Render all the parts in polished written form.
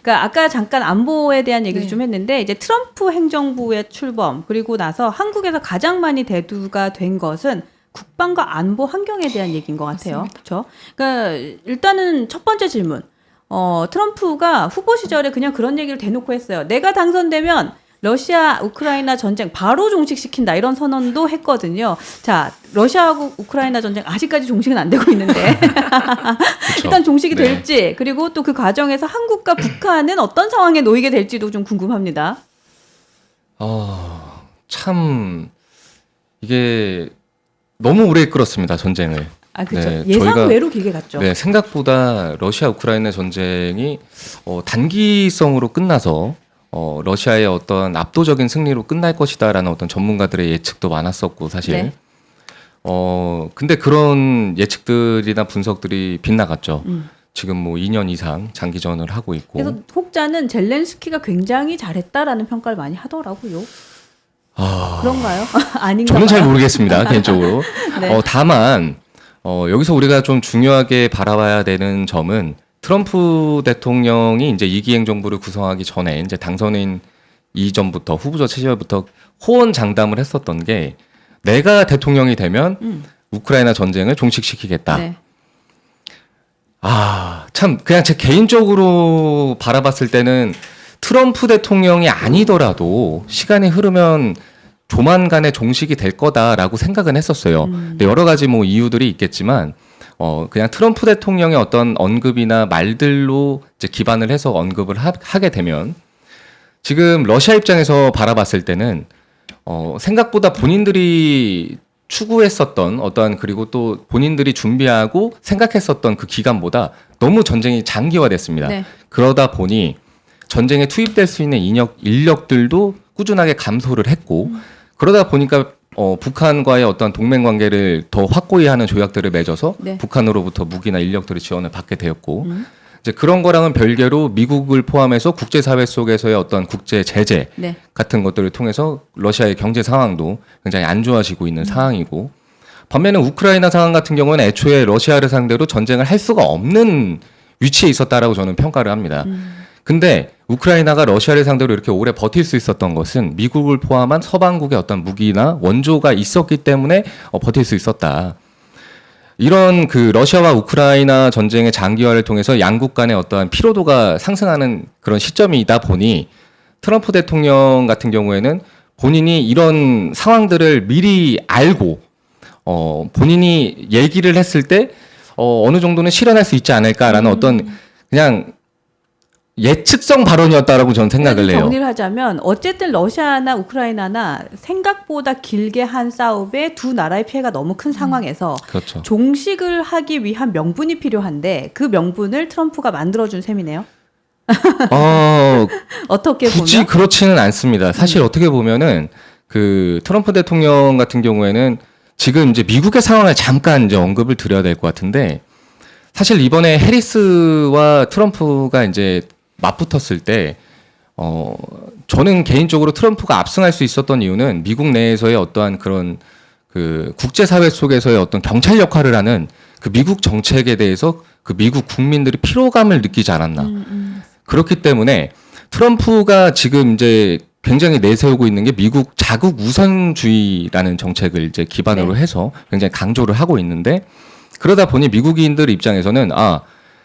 그러니까 아까 잠깐 안보에 대한 얘기도 네. 좀 했는데 이제 트럼프 행정부의 출범 그리고 나서 한국에서 가장 많이 대두가 된 것은 국방과 안보 환경에 대한 얘기인 것 같아요. 그렇죠? 그러니까 일단은 첫 번째 질문. 트럼프가 후보 시절에 그냥 그런 얘기를 대놓고 했어요. 내가 당선되면 러시아 우크라이나 전쟁 바로 종식시킨다 이런 선언도 했거든요. 자, 러시아하고 우크라이나 전쟁 아직까지 종식은 안 되고 있는데 일단 종식이 네. 될지 그리고 또 그 과정에서 한국과 북한은 어떤 상황에 놓이게 될지도 좀 궁금합니다. 참 이게 너무 오래 끌었습니다, 전쟁을. 아, 그렇죠. 네, 예상 저희가- 외로 길게 갔죠. 네, 생각보다 러시아 우크라이나 전쟁이 단기성으로 끝나서 러시아의 어떤 압도적인 승리로 끝날 것이다라는 어떤 전문가들의 예측도 많았었고 사실. 네. 근데 그런 예측들이나 분석들이 빗나갔죠. 음. 지금 뭐 2년 이상 장기전을 하고 있고. 그래서 혹자는 젤렌스키가 굉장히 잘했다라는 평가를 많이 하더라고요. 그런가요? 아닌가요? 저는 잘 모르겠습니다, 개인적으로. 네. 다만 여기서 우리가 좀 중요하게 바라봐야 되는 점은 트럼프 대통령이 이제 2기 행정부를 구성하기 전에 이제 당선인 이전부터 후보자 시절부터 호언장담을 했었던 게 내가 대통령이 되면 우크라이나 전쟁을 종식시키겠다. 네. 참 그냥 제 개인적으로 바라봤을 때는 트럼프 대통령이 아니더라도 시간이 흐르면 조만간에 종식이 될 거다라고 생각은 했었어요. 근데 여러 가지 뭐 이유들이 있겠지만 그냥 트럼프 대통령의 어떤 언급이나 말들로 이제 기반을 해서 언급을 하게 되면 지금 러시아 입장에서 바라봤을 때는 생각보다 본인들이 추구했었던 어떠한 그리고 또 본인들이 준비하고 생각했었던 그 기간보다 너무 전쟁이 장기화됐습니다. 네. 그러다 보니 전쟁에 투입될 수 있는 인력들도 꾸준하게 감소를 했고 그러다 보니까 북한과의 어떤 동맹 관계를 더 확고히 하는 조약들을 맺어서 네. 북한으로부터 무기나 인력들의 지원을 받게 되었고 이제 그런 거랑은 별개로 미국을 포함해서 국제사회 속에서의 어떤 국제 제재 네. 같은 것들을 통해서 러시아의 경제 상황도 굉장히 안 좋아지고 있는 상황이고 반면에 우크라이나 상황 같은 경우는 애초에 러시아를 상대로 전쟁을 할 수가 없는 위치에 있었다라고 저는 평가를 합니다. 근데 우크라이나가 러시아를 상대로 이렇게 오래 버틸 수 있었던 것은 미국을 포함한 서방국의 어떤 무기나 원조가 있었기 때문에 버틸 수 있었다. 이런 그 러시아와 우크라이나 전쟁의 장기화를 통해서 양국 간의 어떠한 피로도가 상승하는 그런 시점이다 보니 트럼프 대통령 같은 경우에는 본인이 이런 상황들을 미리 알고 본인이 얘기를 했을 때 어느 정도는 실현할 수 있지 않을까라는 어떤 그냥 예측성 발언이었다라고 저는 생각을 해요. 정리를 하자면 어쨌든 러시아나 우크라이나나 생각보다 길게 한 싸움에 두 나라의 피해가 너무 큰 상황에서 그렇죠. 종식을 하기 위한 명분이 필요한데 그 명분을 트럼프가 만들어준 셈이네요. 어떻게 굳이 보면? 그렇지는 않습니다. 사실 어떻게 보면은 그 트럼프 대통령 같은 경우에는 지금 이제 미국의 상황을 잠깐 이제 언급을 드려야 될 것 같은데 사실 이번에 해리스와 트럼프가 이제 맞붙었을 때 저는 개인적으로 트럼프가 압승할 수 있었던 이유는 미국 내에서의 어떠한 그런 그 국제사회 속에서의 어떤 경찰 역할을 하는 그 미국 정책에 대해서 그 미국 국민들이 피로감을 느끼지 않았나. 그렇기 때문에 트럼프가 지금 이제 굉장히 내세우고 있는 게 미국 자국 우선주의라는 정책을 이제 기반으로 해서 굉장히 강조를 하고 있는데 그러다 보니 미국인들 입장에서는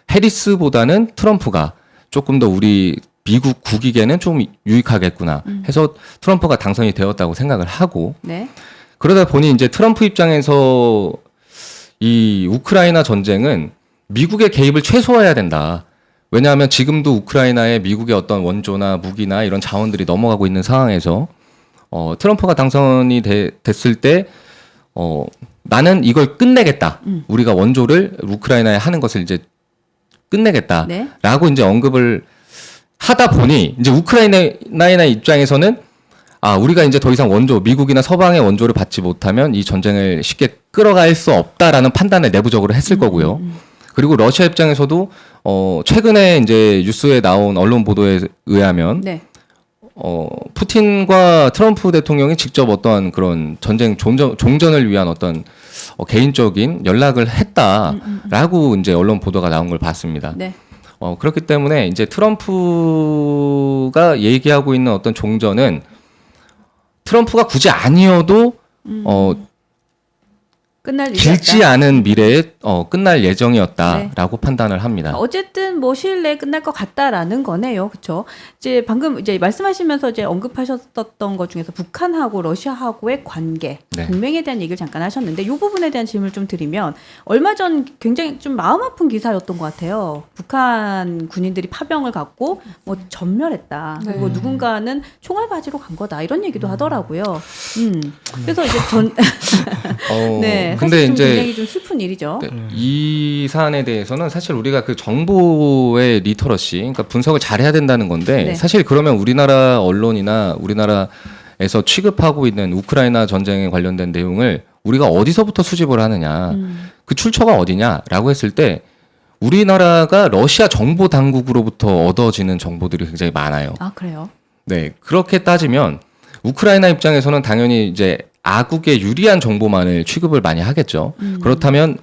해리스보다는 트럼프가 조금 더 우리 미국 국익에는 좀 유익하겠구나 해서 트럼프가 당선이 되었다고 생각을 하고 네. 그러다 보니 이제 트럼프 입장에서 이 우크라이나 전쟁은 미국의 개입을 최소화해야 된다. 왜냐하면 지금도 우크라이나에 미국의 어떤 원조나 무기나 이런 자원들이 넘어가고 있는 상황에서 트럼프가 당선이 됐을 때 나는 이걸 끝내겠다. 우리가 원조를 우크라이나에 하는 것을 이제 끝내겠다라고 네. 이제 언급을 하다 보니 이제 우크라이나 입장에서는 우리가 이제 더 이상 원조 미국이나 서방의 원조를 받지 못하면 이 전쟁을 쉽게 끌어갈 수 없다라는 판단을 내부적으로 했을 거고요. 그리고 러시아 입장에서도 최근에 이제 뉴스에 나온 언론 보도에 의하면 네. 푸틴과 트럼프 대통령이 직접 어떠한 그런 전쟁 종전을 위한 어떤 개인적인 연락을 했다라고 이제 언론 보도가 나온 걸 봤습니다. 네. 그렇기 때문에 이제 트럼프가 얘기하고 있는 어떤 종전은 트럼프가 굳이 아니어도 끝날 일이 길지 없다. 않은 미래에 끝날 예정이었다라고 판단을 합니다. 어쨌든 뭐 시일 내에 끝날 것 같다라는 거네요. 그렇죠? 이제 방금 이제 말씀하시면서 이제 언급하셨던 것 중에서 북한하고 러시아하고의 관계, 네. 동맹에 대한 얘기를 잠깐 하셨는데 이 부분에 대한 질문을 좀 드리면 얼마 전 굉장히 좀 마음 아픈 기사였던 것 같아요. 북한 군인들이 파병을 갖고 뭐 전멸했다. 그리고 누군가는 총알 바지로 간 거다. 이런 얘기도 하더라고요. 그래서 이제 네. 근데 사실 좀 이제 굉장히 좀 슬픈 일이죠. 네, 이 사안에 대해서는 사실 우리가 그 정보의 리터러시, 그러니까 분석을 잘해야 된다는 건데 네. 사실 그러면 우리나라 언론이나 우리나라에서 취급하고 있는 우크라이나 전쟁에 관련된 내용을 우리가 어디서부터 수집을 하느냐, 그 출처가 어디냐라고 했을 때 우리나라가 러시아 정보 당국으로부터 얻어지는 정보들이 굉장히 많아요. 아, 그래요? 네, 그렇게 따지면 우크라이나 입장에서는 당연히 이제 아국에 유리한 정보만을 취급을 많이 하겠죠. 그렇다면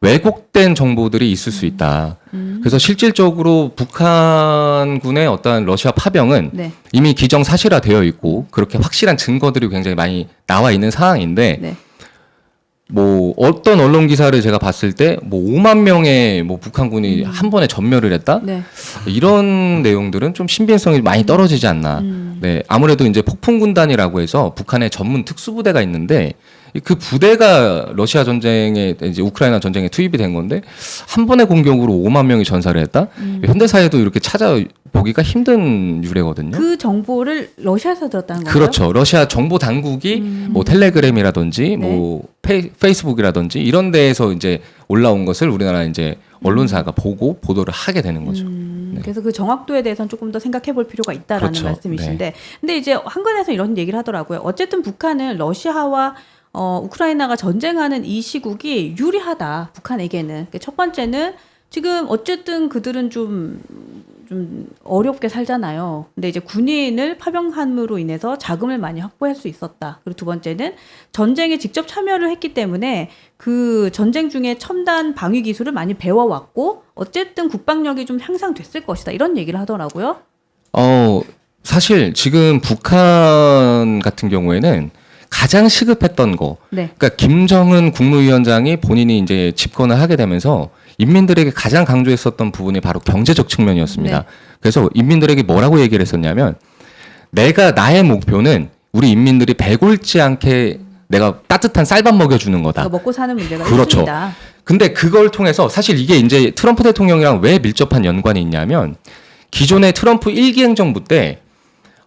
왜곡된 정보들이 있을 수 있다. 그래서 실질적으로 북한군의 어떤 러시아 파병은 네. 이미 기정사실화되어 있고 그렇게 확실한 증거들이 굉장히 많이 나와 있는 상황인데 네. 뭐 어떤 언론 기사를 제가 봤을 때 뭐 5만 명의 뭐 북한군이 한 번에 전멸을 했다? 네. 이런 내용들은 좀 신빙성이 많이 떨어지지 않나. 네, 아무래도 이제 폭풍군단이라고 해서 북한의 전문 특수부대가 있는데 그 부대가 러시아 전쟁에 이제 우크라이나 전쟁에 투입이 된 건데 한 번의 공격으로 5만 명이 전사를 했다. 현대사에도 이렇게 찾아보기가 힘든 유래거든요. 그 정보를 러시아에서 들었다는 거예요? 그렇죠. 러시아 정보 당국이 뭐 텔레그램이라든지 네. 뭐 페이스북이라든지 이런 데에서 이제 올라온 것을 우리나라 이제 언론사가 보고 보도를 하게 되는 거죠. 네. 그래서 그 정확도에 대해서는 조금 더 생각해 볼 필요가 있다라는 그렇죠. 말씀이신데, 근데 이제 한간에서 이런 얘기를 하더라고요. 어쨌든 북한은 러시아와 우크라이나가 전쟁하는 이 시국이 유리하다, 북한에게는. 그러니까 첫 번째는 지금 어쨌든 그들은 좀 어렵게 살잖아요. 근데 이제 군인을 파병함으로 인해서 자금을 많이 확보할 수 있었다. 그리고 두 번째는 전쟁에 직접 참여를 했기 때문에 그 전쟁 중에 첨단 방위 기술을 많이 배워왔고 어쨌든 국방력이 좀 향상됐을 것이다. 이런 얘기를 하더라고요. 사실 지금 북한 같은 경우에는 가장 시급했던 거, 네. 그러니까 김정은 국무위원장이 본인이 이제 집권을 하게 되면서 인민들에게 가장 강조했었던 부분이 바로 경제적 측면이었습니다. 네. 그래서 인민들에게 뭐라고 얘기를 했었냐면 나의 목표는 우리 인민들이 배골지 않게 내가 따뜻한 쌀밥 먹여주는 거다. 먹고 사는 문제가 그렇죠. 있습니다. 근데 그걸 통해서 사실 이게 이제 트럼프 대통령이랑 왜 밀접한 연관이 있냐면 기존의 트럼프 1기 행정부 때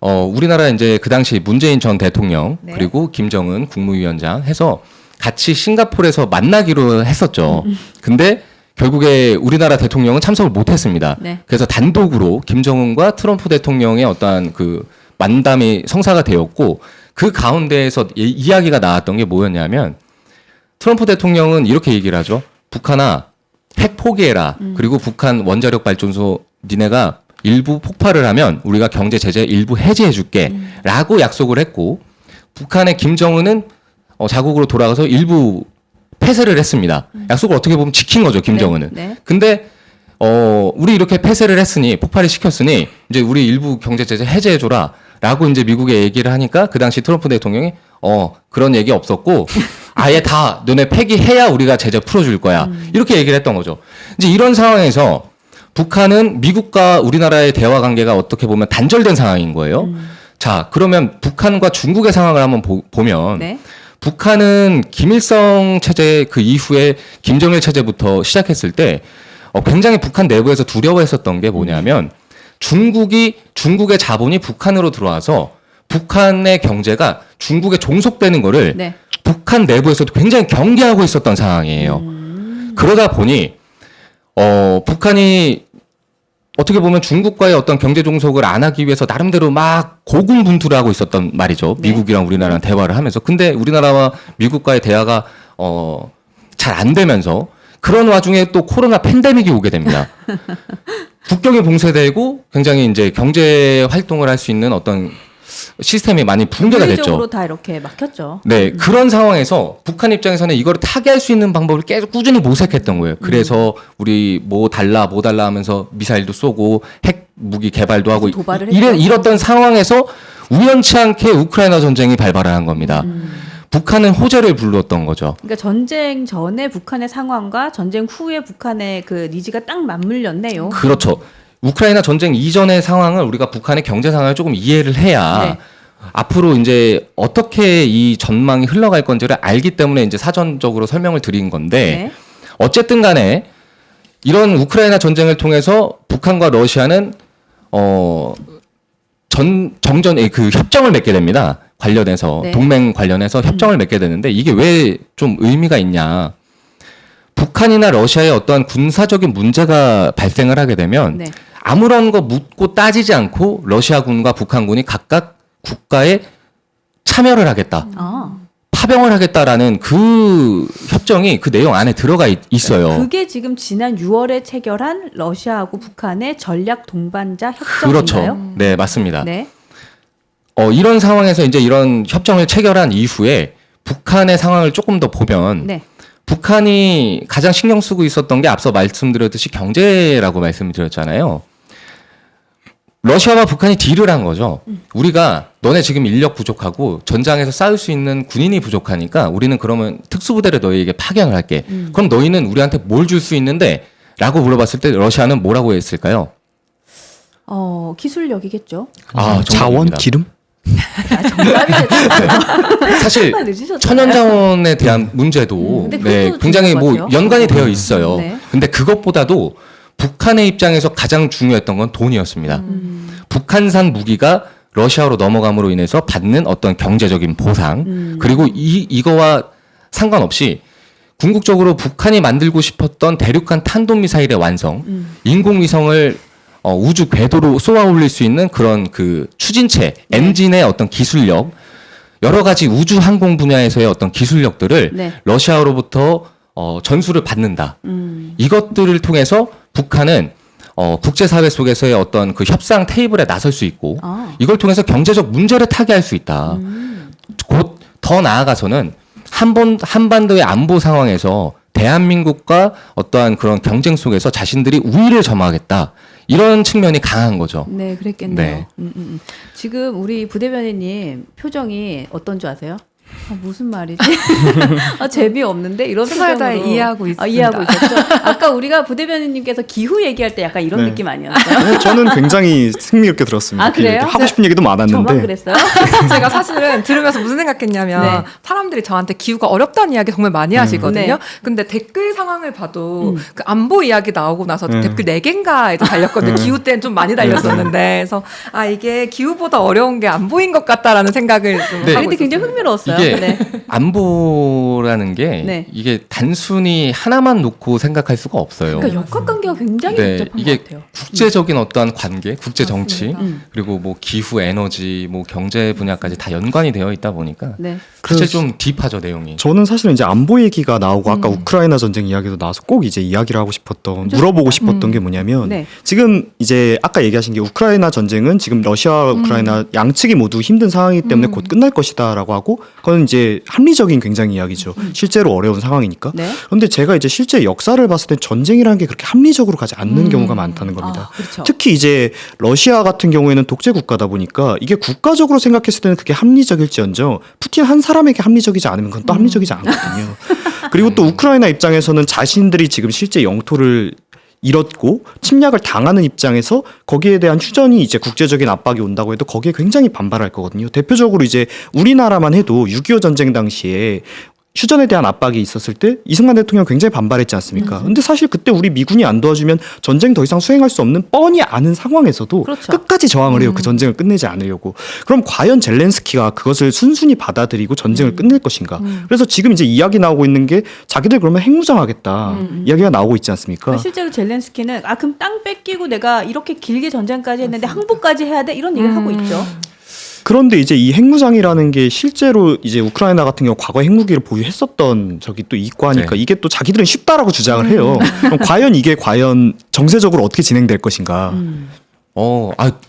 우리나라 이제 그 당시 문재인 전 대통령 네. 그리고 김정은 국무위원장 해서 같이 싱가포르에서 만나기로 했었죠. 근데 결국에 우리나라 대통령은 참석을 못했습니다. 네. 그래서 단독으로 김정은과 트럼프 대통령의 어떠한 그 만담이 성사가 되었고 그 가운데에서 이야기가 나왔던 게 뭐였냐면 트럼프 대통령은 이렇게 얘기를 하죠. 북한아, 핵 포기해라. 그리고 북한 원자력 발전소 니네가 일부 폭발을 하면 우리가 경제 제재 일부 해제해 줄게. 라고 약속을 했고 북한의 김정은은 자국으로 돌아가서 일부 폐쇄를 했습니다. 약속을 어떻게 보면 지킨 거죠, 김정은은. 네, 네. 근데 우리 이렇게 폐쇄를 했으니 폭발을 시켰으니 이제 우리 일부 경제 제재 해제해 줘라. 라고 이제 미국에 얘기를 하니까 그 당시 트럼프 대통령이 그런 얘기 없었고 아예 다 너네 폐기해야 우리가 제재 풀어줄 거야. 이렇게 얘기를 했던 거죠. 이제 이런 상황에서 북한은 미국과 우리나라의 대화 관계가 어떻게 보면 단절된 상황인 거예요. 자, 그러면 북한과 중국의 상황을 한번 보면 네. 북한은 김일성 체제 그 이후에 김정일 체제부터 시작했을 때 굉장히 북한 내부에서 두려워했었던 게 뭐냐면 중국의 자본이 북한으로 들어와서 북한의 경제가 중국에 종속되는 거를 네. 북한 내부에서도 굉장히 경계하고 있었던 상황이에요. 그러다 보니 북한이 어떻게 보면 중국과의 어떤 경제 종속을 안 하기 위해서 나름대로 막 고군분투를 하고 있었던 말이죠. 네. 미국이랑 우리나라랑 대화를 하면서. 근데 우리나라와 미국과의 대화가 잘 안 되면서 그런 와중에 또 코로나 팬데믹이 오게 됩니다. 국경이 봉쇄되고 굉장히 이제 경제 활동을 할 수 있는 어떤 시스템이 많이 붕괴가 됐죠. 물리적으로 다 이렇게 막혔죠. 네, 그런 상황에서 북한 입장에서는 이걸 타개할 수 있는 방법을 계속 꾸준히 모색했던 거예요. 그래서 우리 뭐 달라 하면서 미사일도 쏘고 핵 무기 개발도 하고 도발을 했죠. 이랬던 상황에서 우연치 않게 우크라이나 전쟁이 발발한 겁니다. 북한은 호재를 불렀던 거죠. 그러니까 전쟁 전에 북한의 상황과 전쟁 후에 북한의 그 니즈가 딱 맞물렸네요. 그렇죠. 우크라이나 전쟁 이전의 상황을 우리가 북한의 경제 상황을 조금 이해를 해야 네. 앞으로 이제 어떻게 이 전망이 흘러갈 건지를 알기 때문에 이제 사전적으로 설명을 드린 건데 네. 어쨌든 간에 이런 우크라이나 전쟁을 통해서 북한과 러시아는 정전 그 협정을 맺게 됩니다. 관련해서 네. 동맹 관련해서 협정을 맺게 되는데 이게 왜 좀 의미가 있냐? 북한이나 러시아의 어떠한 군사적인 문제가 발생을 하게 되면 네. 아무런 거 묻고 따지지 않고 러시아군과 북한군이 각각 국가에 참여를 하겠다. 아, 파병을 하겠다라는 그 협정이 그 내용 안에 들어가 있어요. 그게 지금 지난 6월에 체결한 러시아하고 북한의 전략 동반자 협정인가요? 그렇죠. 네, 맞습니다. 네. 이런 상황에서 이제 이런 협정을 체결한 이후에 북한의 상황을 조금 더 보면 네. 북한이 가장 신경 쓰고 있었던 게 앞서 말씀드렸듯이 경제라고 말씀드렸잖아요. 러시아와 북한이 딜을 한 거죠. 우리가 너네 지금 인력 부족하고 전장에서 싸울 수 있는 군인이 부족하니까 우리는 그러면 특수부대를 너희에게 파견을 할게. 그럼 너희는 우리한테 뭘 줄 수 있는데? 라고 물어봤을 때 러시아는 뭐라고 했을까요? 기술력이겠죠. 자원, 정답입니다. 기름? 정답이겠죠. 사실 정말 늦으셨잖아요. 천연자원에 대한 문제도 근데 네, 그것도 굉장히 중요한 것 뭐 같아요. 연관이 되어 있어요. 네. 근데 그것보다도 북한의 입장에서 가장 중요했던 건 돈이었습니다. 북한산 무기가 러시아로 넘어감으로 인해서 받는 어떤 경제적인 보상 그리고 이거와 상관없이 궁극적으로 북한이 만들고 싶었던 대륙간 탄도미사일의 완성, 인공위성을 우주 궤도로 쏘아 올릴 수 있는 그런 그 추진체, 네. 엔진의 어떤 기술력, 여러 가지 우주 항공 분야에서의 어떤 기술력들을 네. 러시아로부터 전수를 받는다. 이것들을 통해서 북한은 국제사회 속에서의 어떤 그 협상 테이블에 나설 수 있고 아. 이걸 통해서 경제적 문제를 타개할 수 있다. 곧 더 나아가서는 한반도의 안보 상황에서 대한민국과 어떠한 그런 경쟁 속에서 자신들이 우위를 점하겠다. 이런 측면이 강한 거죠. 네, 그랬겠네요. 네. 지금 우리 부대변인님 표정이 어떤 줄 아세요? 무슨 말이지? 재미없는데? 이런 최선을 다해 표정으로 이해하고 있습니다. 이해하고 있었죠? 아까 우리가 부대변인님께서 기후 얘기할 때 약간 이런 네. 느낌 아니었어요? 네, 저는 굉장히 흥미롭게 들었습니다. 아, 그래요? 하고 싶은 얘기도 저만 많았는데 그랬어요? 제가 사실은 들으면서 무슨 생각했냐면 네. 사람들이 저한테 기후가 어렵다는 이야기 정말 많이 하시거든요. 네. 근데 댓글 상황을 봐도 그 안보 이야기 나오고 나서 댓글 4개인가 이제 달렸거든요. 기후 때는 좀 많이 달렸었는데 그래서 이게 기후보다 어려운 게 안보인 것 같다라는 생각을 좀 네. 하고 근데 굉장히 있었어요. 흥미로웠어요. 이게 네. 안보라는 게 네. 이게 단순히 하나만 놓고 생각할 수가 없어요. 그러니까 역학관계가 굉장히 네, 복잡한 이게 것 같아요. 국제적인 어떠한 관계, 국제 정치, 맞습니다. 그리고 뭐 기후, 에너지, 뭐 경제 분야까지 다 연관이 되어 있다 보니까 네. 사실 좀 딥하죠 내용이. 저는 사실은 이제 안보 얘기가 나오고 아까 우크라이나 전쟁 이야기도 나와서 꼭 이제 이야기를 하고 싶었던 물어보고 싶었던 게 뭐냐면 네. 지금 이제 아까 얘기하신 게 우크라이나 전쟁은 지금 러시아와 우크라이나 양측이 모두 힘든 상황이기 때문에 곧 끝날 것이다라고 하고 그건 이제 합리적인 굉장히 이야기죠. 실제로 어려운 상황이니까. 네. 그런데 제가 이제 실제 역사를 봤을 때 전쟁이라는 게 그렇게 합리적으로 가지 않는 경우가 많다는 겁니다. 그렇죠. 특히 이제 러시아 같은 경우에는 독재 국가다 보니까 이게 국가적으로 생각했을 때는 그게 합리적일지언정 푸틴 한 사람에게 합리적이지 않으면 그건 또 합리적이지 않거든요. 그리고 또 우크라이나 입장에서는 자신들이 지금 실제 영토를 잃었고 침략을 당하는 입장에서 거기에 대한 휴전이 이제 국제적인 압박이 온다고 해도 거기에 굉장히 반발할 거거든요. 대표적으로 이제 우리나라만 해도 6.25 전쟁 당시에 휴전에 대한 압박이 있었을 때 이승만 대통령 굉장히 반발했지 않습니까? 근데 사실 그때 우리 미군이 안 도와주면 전쟁 더 이상 수행할 수 없는 뻔히 아는 상황에서도 그렇죠. 끝까지 저항을 해요. 그 전쟁을 끝내지 않으려고. 그럼 과연 젤렌스키가 그것을 순순히 받아들이고 전쟁을 끝낼 것인가? 그래서 지금 이제 이야기 나오고 있는 게 자기들 그러면 핵무장하겠다 이야기가 나오고 있지 않습니까? 그러니까 실제로 젤렌스키는 그럼 땅 뺏기고 내가 이렇게 길게 전쟁까지 했는데 항복까지 해야 돼? 이런 얘기를 하고 있죠. 그런데 이제 이 핵무장이라는 게 실제로 이제 우크라이나 같은 경우 과거 핵무기를 보유했었던 적이 또 있고 하니까 네. 이게 또 자기들은 쉽다라고 주장을 해요. 그럼 과연 이게 과연 정세적으로 어떻게 진행될 것인가?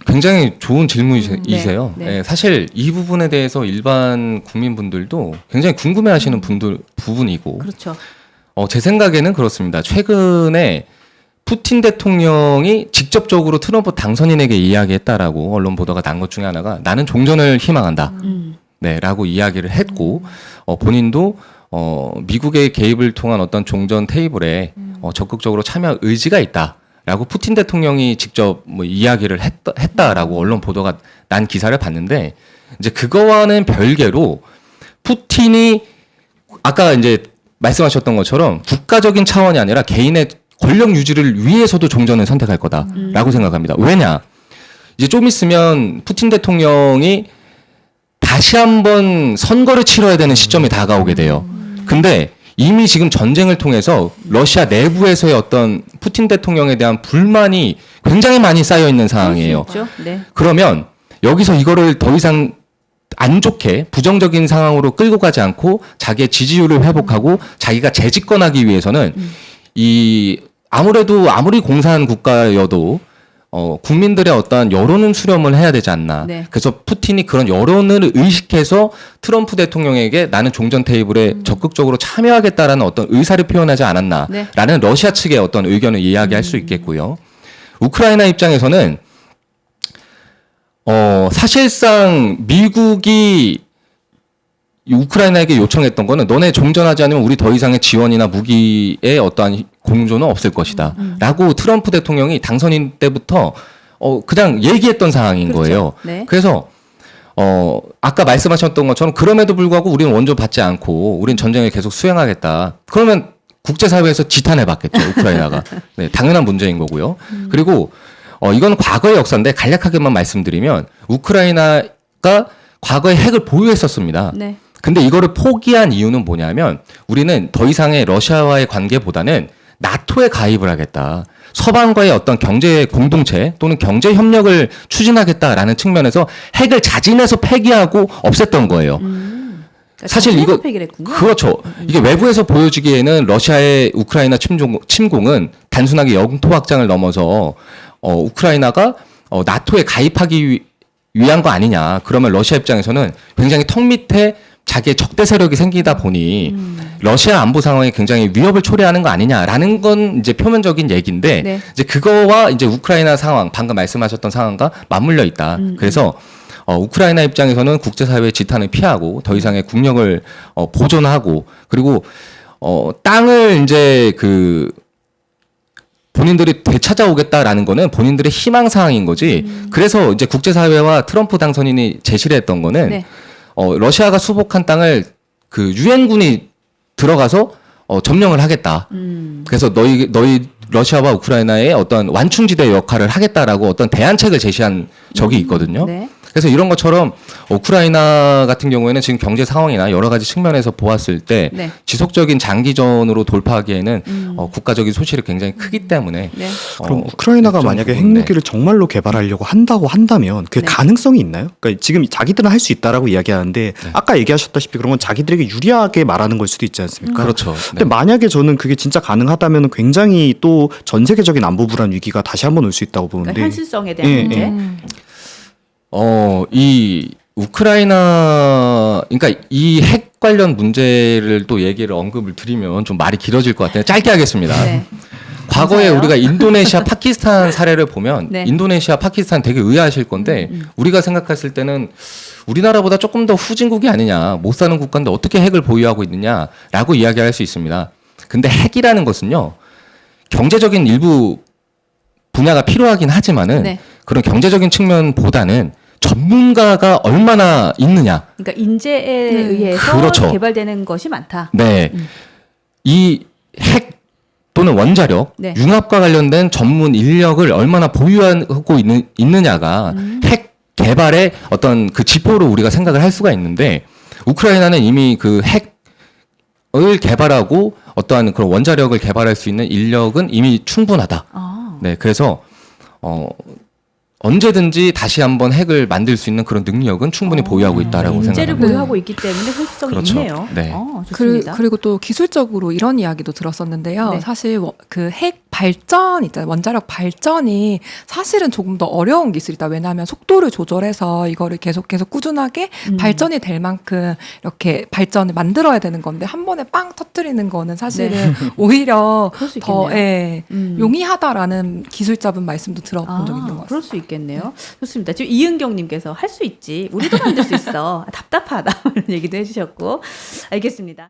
굉장히 좋은 질문이세요. 네. 네, 사실 이 부분에 대해서 일반 국민분들도 굉장히 궁금해하시는 부분이고, 그렇죠. 제 생각에는 그렇습니다. 최근에 푸틴 대통령이 직접적으로 트럼프 당선인에게 이야기했다라고 언론 보도가 난 것 중에 하나가 나는 종전을 희망한다. 네, 라고 이야기를 했고, 본인도 미국의 개입을 통한 어떤 종전 테이블에 적극적으로 참여 의지가 있다. 라고 푸틴 대통령이 직접 뭐 이야기를 했다라고 언론 보도가 난 기사를 봤는데, 이제 그거와는 별개로 푸틴이 아까 이제 말씀하셨던 것처럼 국가적인 차원이 아니라 개인의 권력 유지를 위해서도 종전을 선택할 거다라고 생각합니다. 왜냐? 이제 좀 있으면 푸틴 대통령이 다시 한번 선거를 치러야 되는 시점이 다가오게 돼요. 근데 이미 지금 전쟁을 통해서 러시아 내부에서의 어떤 푸틴 대통령에 대한 불만이 굉장히 많이 쌓여 있는 상황이에요. 그렇죠. 네. 그러면 여기서 이거를 더 이상 안 좋게 부정적인 상황으로 끌고 가지 않고 자기의 지지율을 회복하고 자기가 재집권하기 위해서는 이 아무래도 아무리 공산한 국가여도 국민들의 어떤 여론은 수렴을 해야 되지 않나. 네. 그래서 푸틴이 그런 여론을 의식해서 트럼프 대통령에게 나는 종전 테이블에 적극적으로 참여하겠다라는 어떤 의사를 표현하지 않았나라는 네. 러시아 측의 어떤 의견을 이야기할 수 있겠고요. 우크라이나 입장에서는 사실상 미국이 우크라이나에게 요청했던 거는 너네 종전하지 않으면 우리 더 이상의 지원이나 무기의 어떠한 공조는 없을 것이다. 라고 트럼프 대통령이 당선인 때부터 그냥 얘기했던 상황인 그렇죠. 거예요. 네. 그래서 아까 말씀하셨던 것처럼 그럼에도 불구하고 우리는 원조 받지 않고 우리는 전쟁을 계속 수행하겠다. 그러면 국제사회에서 지탄해봤겠죠. 우크라이나가. 네, 당연한 문제인 거고요. 그리고 이건 과거의 역사인데 간략하게만 말씀드리면 우크라이나가 과거에 핵을 보유했었습니다. 네. 근데 이거를 포기한 이유는 뭐냐면 우리는 더 이상의 러시아와의 관계보다는 나토에 가입을 하겠다. 서방과의 어떤 경제 공동체 또는 경제 협력을 추진하겠다라는 측면에서 핵을 자진해서 폐기하고 없앴던 거예요. 그러니까 사실 이거 폐기를 했군요. 그렇죠. 이게 외부에서 보여지기에는 러시아의 우크라이나 침공은 단순하게 영토 확장을 넘어서 우크라이나가 나토에 가입하기 위한 거 아니냐. 그러면 러시아 입장에서는 굉장히 턱 밑에 자기의 적대 세력이 생기다 보니 러시아 안보 상황에 굉장히 위협을 초래하는 거 아니냐라는 건 이제 표면적인 얘기인데 네. 이제 그거와 이제 우크라이나 상황 방금 말씀하셨던 상황과 맞물려 있다. 그래서 우크라이나 입장에서는 국제사회의 지탄을 피하고 더 이상의 국력을 보존하고 그리고 땅을 이제 본인들이 되찾아오겠다라는 거는 본인들의 희망 사항인 거지. 그래서 이제 국제사회와 트럼프 당선인이 제시를 했던 거는 네. 러시아가 수복한 땅을 유엔군이 들어가서 점령을 하겠다. 그래서 너희 러시아와 우크라이나의 어떤 완충지대 역할을 하겠다라고 어떤 대안책을 제시한 적이 있거든요. 네. 그래서 이런 것처럼 우크라이나 같은 경우에는 지금 경제 상황이나 여러 가지 측면에서 보았을 때 네. 지속적인 장기전으로 돌파하기에는 국가적인 소실이 굉장히 크기 때문에 네. 그럼 우크라이나가 일정 만약에 부분, 핵무기를 정말로 개발하려고 한다고 한다면 그 네. 가능성이 있나요? 그러니까 지금 자기들은 할 수 있다라고 이야기하는데 아까 얘기하셨다시피 그런 건 자기들에게 유리하게 말하는 걸 수도 있지 않습니까? 그렇죠. 근데 네. 만약에 저는 그게 진짜 가능하다면 굉장히 또 전 세계적인 안보 불안 위기가 다시 한번 올 수 있다고 보는데 그러니까 현실성에 대한 예, 문제. 예. 이 우크라이나, 그러니까 이 핵 관련 문제를 또 얘기를 언급을 드리면 좀 말이 길어질 것 같아요. 짧게 하겠습니다. 네. 과거에 감사해요. 우리가 인도네시아, 파키스탄 사례를 보면 네. 인도네시아, 파키스탄 되게 의아하실 건데 우리가 생각했을 때는 우리나라보다 조금 더 후진국이 아니냐, 못 사는 국가인데 어떻게 핵을 보유하고 있느냐라고 이야기할 수 있습니다. 근데 핵이라는 것은요, 경제적인 일부 분야가 필요하긴 하지만은 네. 그런 경제적인 측면보다는 전문가가 얼마나 있느냐. 그러니까 인재에 의해서 그렇죠. 개발되는 것이 많다. 네. 이 핵 또는 원자력, 네. 융합과 관련된 전문 인력을 얼마나 보유하고 있느냐가 핵 개발의 어떤 그 지표로 우리가 생각을 할 수가 있는데 우크라이나는 이미 그 핵을 개발하고 어떠한 그런 원자력을 개발할 수 있는 인력은 이미 충분하다. 아. 네. 그래서 언제든지 다시 한번 핵을 만들 수 있는 그런 능력은 충분히 보유하고 있다라고 인재를 생각합니다. 보유하고 있기 때문에 효율성이 그렇죠. 있네요. 네. 좋습니다. 그리고 또 기술적으로 이런 이야기도 들었었는데요. 네. 사실 그 핵 발전 있잖아요. 원자력 발전이 사실은 조금 더 어려운 기술이다. 왜냐하면 속도를 조절해서 이거를 계속 꾸준하게 발전이 될 만큼 이렇게 발전을 만들어야 되는 건데 한 번에 빵 터뜨리는 거는 사실은 오히려 그럴 수 더 있겠네요. 용이하다라는 기술자분 말씀도 들어본 적이 있는 것 같습니다. 그럴 수 있겠네요. 좋습니다. 지금 이은경님께서 할 수 있지. 우리도 만들 수 있어. 답답하다. 이런 얘기도 해주셨고. 알겠습니다.